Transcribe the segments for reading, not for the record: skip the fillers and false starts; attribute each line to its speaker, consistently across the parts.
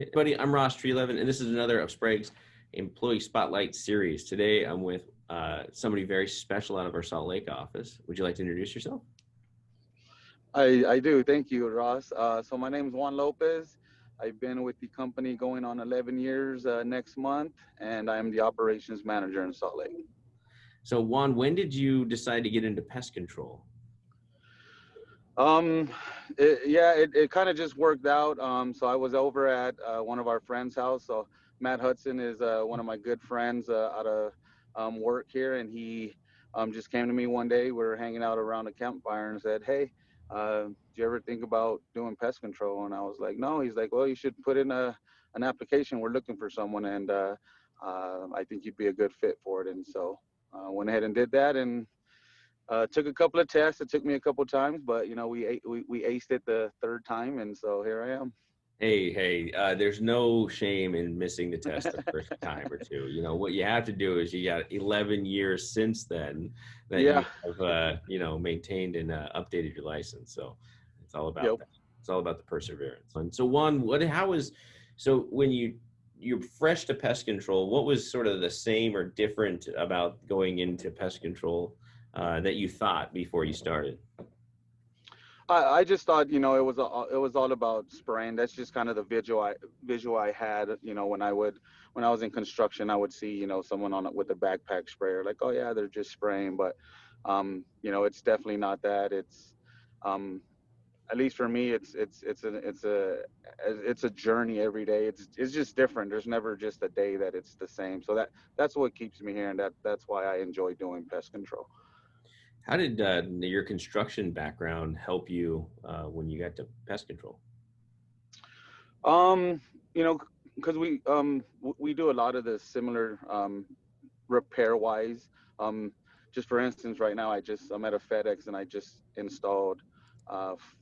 Speaker 1: Hey, buddy, I'm Ross Tree11, and this is another of Sprague's Employee Spotlight series. Today, I'm with somebody very special out of our Salt Lake office. Would you like to introduce yourself?
Speaker 2: I do. Thank you, Ross. So my name is Juan Lopez. I've been with the company going on 11 years next month, and I am the operations manager in Salt Lake.
Speaker 1: So, Juan, when did you decide to get into pest control?
Speaker 2: Um, it kind of just worked out. So I was over at one of our friends' house. So Matt Hudson is one of my good friends out of work here, and he just came to me one day. We were hanging out around a campfire and said, "Hey, do you ever think about doing pest control?" And I was like, "No." He's like, "Well, you should put in an application. We're looking for someone, and I think you'd be a good fit for it." And so went ahead and did that, and took a couple of tests. It took me a couple of times, but we aced it the third time, and so here I am.
Speaker 1: Hey, there's no shame in missing the test the first time or two. You know, what you have to do is you got 11 years since then that you
Speaker 2: Yeah.
Speaker 1: have, maintained and updated your license. So it's all about
Speaker 2: Yep.
Speaker 1: that. It's all about the perseverance. And so, Juan, so when you're fresh to pest control, what was sort of the same or different about going into pest control that you thought before you started?
Speaker 2: I just thought, it was all about spraying. That's just kind of the visual I had. When I was in construction, I would see, someone on it with a backpack sprayer, like, oh yeah, they're just spraying. But it's definitely not that. It's um, at least for me, it's a journey every day. It's just different. There's never just a day that it's the same. So that's what keeps me here, and that's why I enjoy doing pest control.
Speaker 1: How did your construction background help you when you got to pest control?
Speaker 2: Um, you know, because we do a lot of the similar repair wise. Um, just for instance, right now I'm at a FedEx and I just installed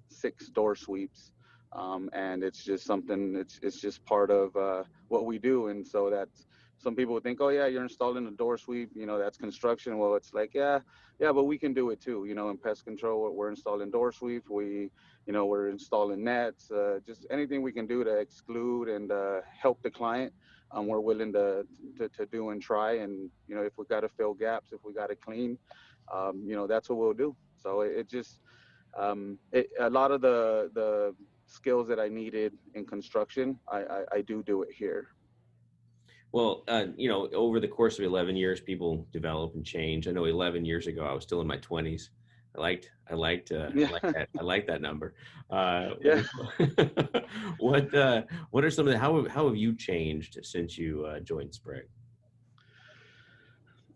Speaker 2: 6 door sweeps, and it's just something. It's just part of what we do, and so that's some people would think, oh yeah, you're installing a door sweep, that's construction. Well, it's like, yeah, but we can do it too. In pest control, we're installing door sweeps. We're installing nets, just anything we can do to exclude and help the client. We're willing to do and try. And, if we got to fill gaps, if we got to clean, that's what we'll do. So it just, a lot of the skills that I needed in construction, I do it here.
Speaker 1: Well, over the course of 11 years, people develop and change. I know 11 years ago, I was still in my 20s.
Speaker 2: Yeah.
Speaker 1: I like that number. Uh,
Speaker 2: Yeah.
Speaker 1: what are some of the, how have you changed since you joined Sprague?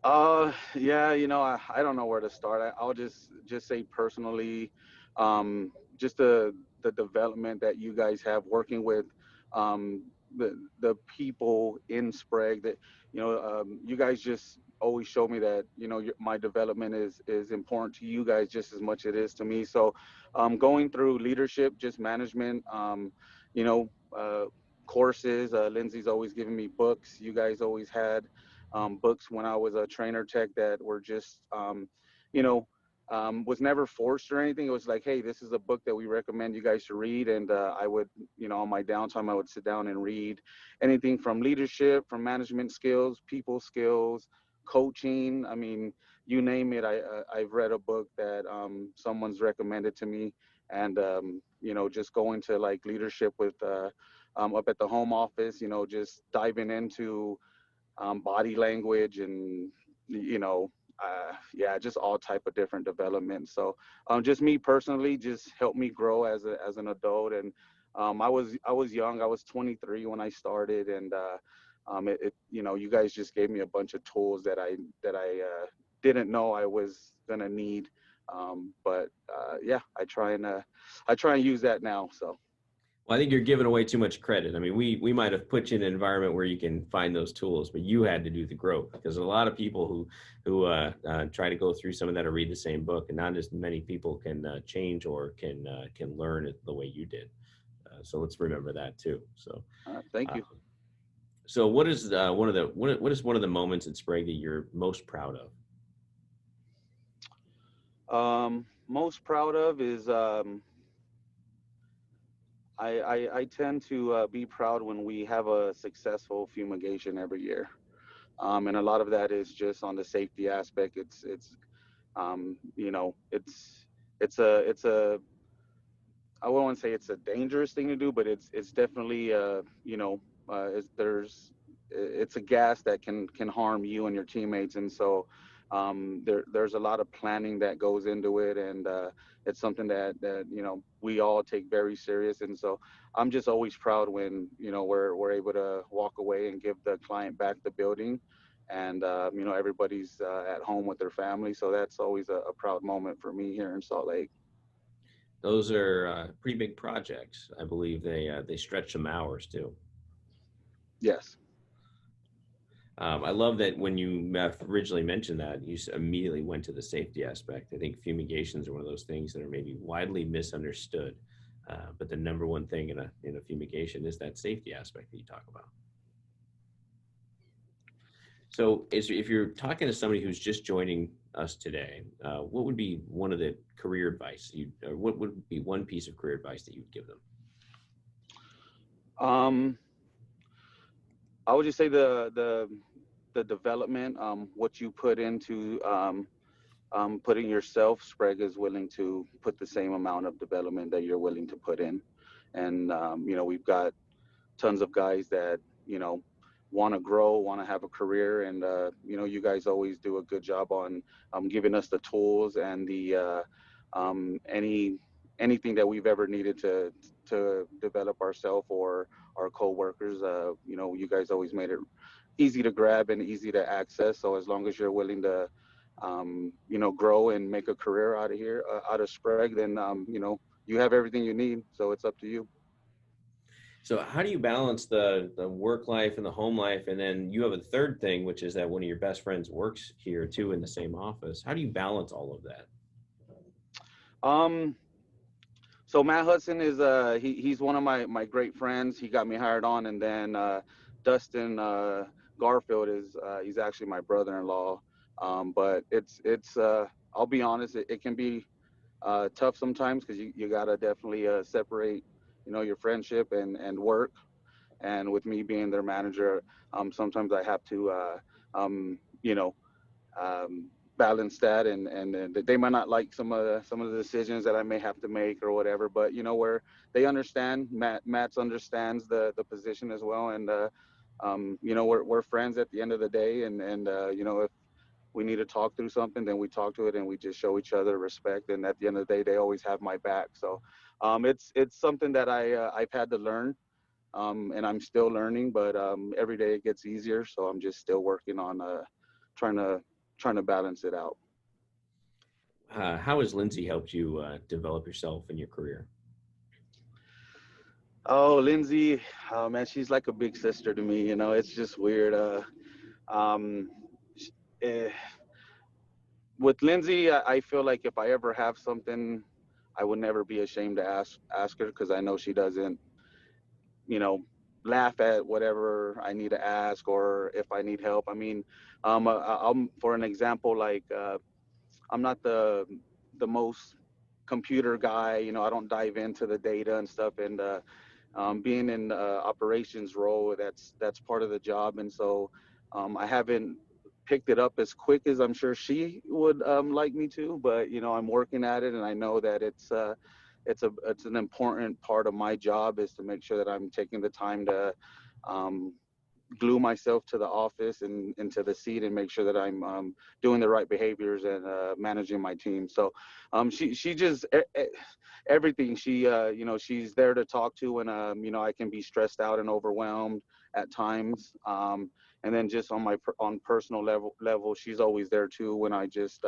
Speaker 2: Yeah, I don't know where to start. I'll just say personally, just the development that you guys have working with the people in Sprague. That you guys just always show me that my development is important to you guys just as much it is to me. So, going through leadership, just management, you know, uh, courses. Lindsay's always giving me books. You guys always had books when I was a trainer tech that were just, you know, was never forced or anything. It was like, hey, this is a book that we recommend you guys to read. And I would, on my downtime, I would sit down and read anything from leadership, from management skills, people skills, coaching. I mean, you name it. I've read a book that someone's recommended to me. And, just going to like leadership with up at the home office, just diving into body language and you know yeah, just all type of different development. So just me personally just helped me grow as an adult. And I was young. I was 23 when I started. And you guys just gave me a bunch of tools that I didn't know I was gonna need. But yeah, I try and use that now. So
Speaker 1: Well, I think you're giving away too much credit. I mean, we might have put you in an environment where you can find those tools, but you had to do the growth because a lot of people who try to go through some of that or read the same book, and not as many people can change or can learn it the way you did. So let's remember that too. So,
Speaker 2: thank
Speaker 1: uh,
Speaker 2: you.
Speaker 1: so what is what is one of the moments in Sprague that you're most proud of?
Speaker 2: Most proud of is I tend to be proud when we have a successful fumigation every year. And a lot of that is just on the safety aspect. You know, it's a I wouldn't want to say it's a dangerous thing to do, but it's definitely you know, it's a gas that can harm you and your teammates, and so there's a lot of planning that goes into it, and it's something that you know, we all take very serious, and so I'm just always proud when, you know, we're able to walk away and give the client back the building, and you know, everybody's at home with their family, so that's always a proud moment for me here in Salt Lake.
Speaker 1: Those are pretty big projects. I believe they stretch some hours too.
Speaker 2: Yes.
Speaker 1: I love that when you originally mentioned that, you immediately went to the safety aspect. I think fumigations are one of those things that are maybe widely misunderstood, but the number one thing in a fumigation is that safety aspect that you talk about. So, if you're talking to somebody who's just joining us today, what would be one of the career advice or what would be one piece of career advice that you'd give them?
Speaker 2: Um, I would just say the development, what you put into putting yourself. Sprague is willing to put the same amount of development that you're willing to put in, and you know, we've got tons of guys that, you know, want to grow, want to have a career, and you know, you guys always do a good job on giving us the tools and the anything that we've ever needed to develop ourselves or our co-workers. You know, you guys always made it easy to grab and easy to access. So as long as you're willing to you know, grow and make a career out of here, out of Sprague, then you know, you have everything you need. So it's up to you.
Speaker 1: So, how do you balance the work life and the home life, and then you have a third thing, which is that one of your best friends works here too in the same office. How do you balance all of that?
Speaker 2: Um, so Matt Hudson is he's one of my great friends. He got me hired on, and then Dustin Garfield is he's actually my brother-in-law. But it's I'll be honest, it can be tough sometimes because you gotta definitely separate, you know, your friendship and work. And with me being their manager, sometimes I have to you know, balance that, and they might not like some of the decisions that I may have to make or whatever, but you know, where they understand. Matt's understands the position as well, and you know, we're friends at the end of the day, and you know, if we need to talk through something, then we talk to it, and we just show each other respect, and at the end of the day, they always have my back. So it's something that I've had to learn, and I'm still learning, but every day it gets easier, so I'm just still working on trying to trying to balance it out.
Speaker 1: How has Lindsay helped you develop yourself in your career?
Speaker 2: Oh, Lindsay, oh man, she's like a big sister to me. You know, it's just weird. Um, sh- eh, with Lindsay, I feel like if I ever have something, I would never be ashamed to ask her, because I know she doesn't, you know, laugh at whatever I need to ask, or if I need help. I mean, I'm for an example, like I'm not the most computer guy. You know, I don't dive into the data and stuff, and being in operations role, that's part of the job, and so I haven't picked it up as quick as I'm sure she would like me to, but you know, I'm working at it, and I know that it's an important part of my job, is to make sure that I'm taking the time to um, glue myself to the office and into the seat, and make sure that I'm doing the right behaviors and managing my team. So she just everything. She you know, she's there to talk to when you know, I can be stressed out and overwhelmed at times. And then just on on personal level, she's always there too when I just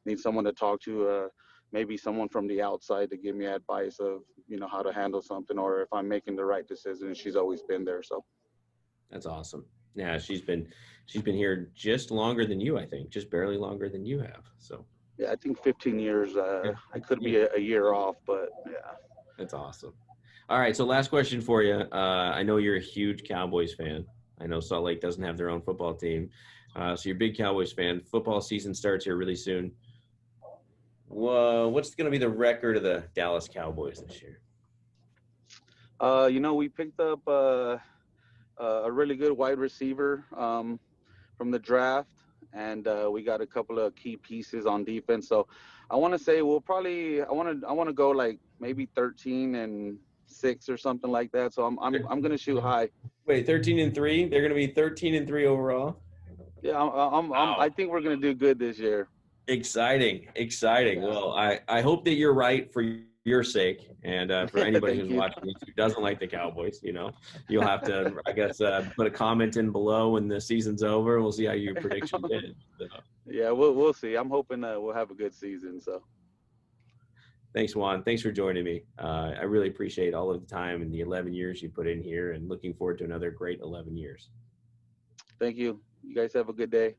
Speaker 2: need someone to talk to. Maybe someone from the outside to give me advice of, you know, how to handle something, or if I'm making the right decision. She's always been there. So
Speaker 1: That's awesome. Yeah, she's been here just longer than you, I think, just barely longer than you have. So
Speaker 2: yeah, I think 15 years.
Speaker 1: yeah,
Speaker 2: I could be
Speaker 1: yeah,
Speaker 2: a year off, but yeah.
Speaker 1: that's awesome. All right, so last question for you. I know you're a huge Cowboys fan. I know Salt Lake doesn't have their own football team, so you're a big Cowboys fan. Football season starts here really soon. Whoa, what's going to be the record of the Dallas Cowboys this year?
Speaker 2: We picked up a really good wide receiver from the draft, and we got a couple of key pieces on defense. So I want to say we'll probably I want to go like maybe 13-6 or something like that. So I'm gonna shoot high.
Speaker 1: Wait, 13-3. They're going to be 13-3 overall.
Speaker 2: Yeah, I
Speaker 1: Wow.
Speaker 2: think we're gonna do good this year.
Speaker 1: Exciting, exciting.
Speaker 2: Yeah.
Speaker 1: Well, I hope that you're right for your sake, and for anybody
Speaker 2: Thank
Speaker 1: who's
Speaker 2: you.
Speaker 1: watching this who doesn't like the Cowboys, you'll have to, I guess, put a comment in below when the season's over. We'll see how your prediction did. So,
Speaker 2: Yeah, we'll see. I'm hoping we'll have a good season. So
Speaker 1: thanks, Juan. Thanks for joining me. I really appreciate all of the time and the 11 years you put in here, and looking forward to another great 11 years.
Speaker 2: thank you. You guys have a good day.